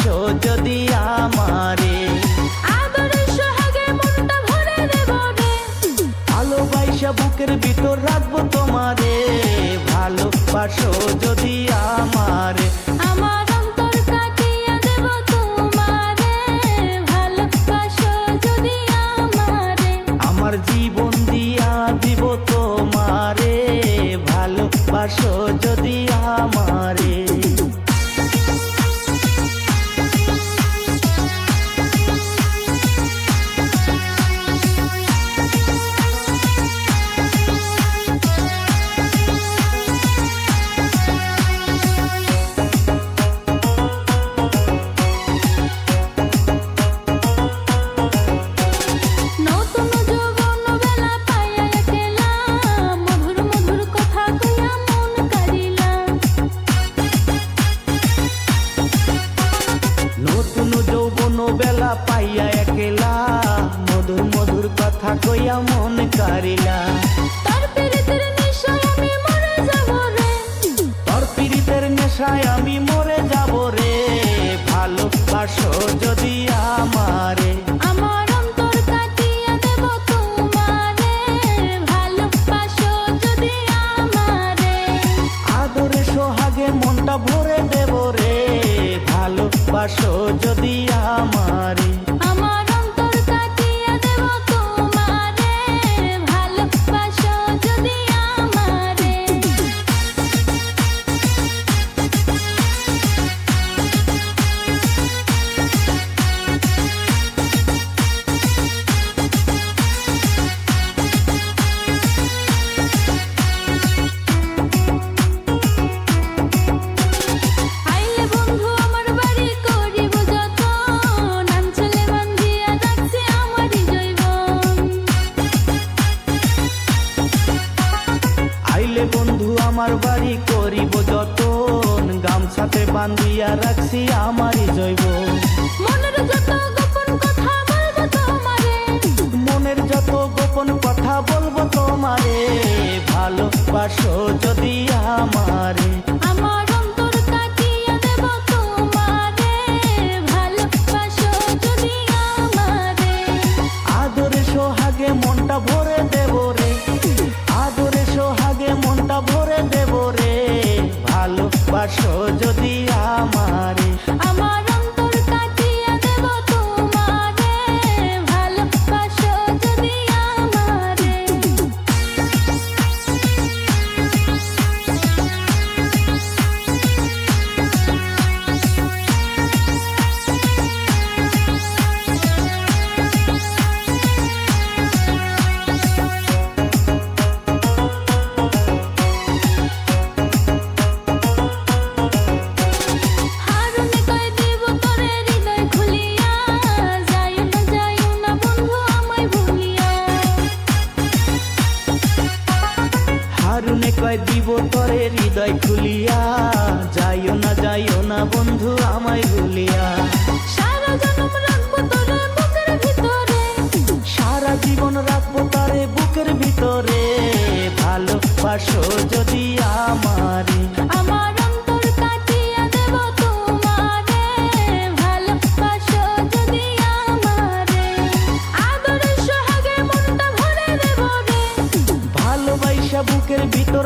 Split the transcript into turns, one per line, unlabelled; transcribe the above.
ভালোবাসো যদি আমারে,
আদরে সোহাগে মনটা ভরে দেব রে,
ভালোবাসা বুকের ভিতর রাখবো তোমারে, ভালোবাসো যদি আমারে।
আমার অন্তর কাটিয়ে দেব তোমারে, ভালোবাসো যদি আমারে,
আমার জীবন দিয়া দিব তোমারে, ভালোবাসো যদি আমারে।
নতুন যৌবন বেলা পাইয়া একলা, মধুর মধুর কথা কইয়া মন কারিলাম।
নতুন যৌবন বেলা পাইয়া একলা, মধুর মধুর কথা কইয়া মন কারিলা।
তার পীড়িতের নেশায় আমি মরে যাব রে,
তোর পীড়িতের নেশায় আমি মরে যাব রে, ভালোবাসো যদি আমারে।
আমার অন্তর কাটিয়ে দেব তোমারে, ভালোবাসো যদি আমারে,
আদরে সোহাগে মনটা ভরে দেব রে, ভালোবাসো যদি আমারে।
আমার অন্তর কাটিয়ে দেব তোমারে, ভালোবাসো যদি আমারে। আইলে বন্ধু আমার বাড়ি করিব যতন, আঞ্চলে বান্ধিয়া রাখছি আমারই জৈবন।
আইলে বন্ধু আমার বাড়ি করিব যতন, গামছাতে বান্ধিয়া রাখছি আমারই জৈব।
মনের যত গোপন কথা বলবো তোমারে,
মনের যত গোপন কথা বলবো তোমারে, ভালোবাসো যদি আমারে।
আমার অন্তর কাটিয়ে দেব তোমারে, ভালোবাসো যদি আমারে,
আদরে সোহাগে মনটা ভরে দেব রে, আদরে সোহাগে মনটা ভরে দেব রে, ভালোবাসো যদি আমারে।
আমার অন্তর কাটিয়ে দেব তোমারে, ভালোবাসো যদি আমারে। হারুনে কয় দিব তোরে হৃদয় খুলিয়া, যাইও না বন্ধু আমায় ভুলিয়া।
হারুনে কয় দিব তরে হৃদয় খুলিয়া, যাইও না বন্ধু আমায় ভুলিয়া।
সারা জনম রাখবো তোরে বুকের ভিতরে,
সারা জীবন রাখবো তারে বুকের ভিতরে, ভালোবাসো যদি আমারে।
আমার অন্তর কাটিয়ে দেব তোমারে, ভালোবাসো যদি আমারে, আদরে সোহাগে মনটা ভরে দেব রে,
ভালোবাসা বুকের ভিতর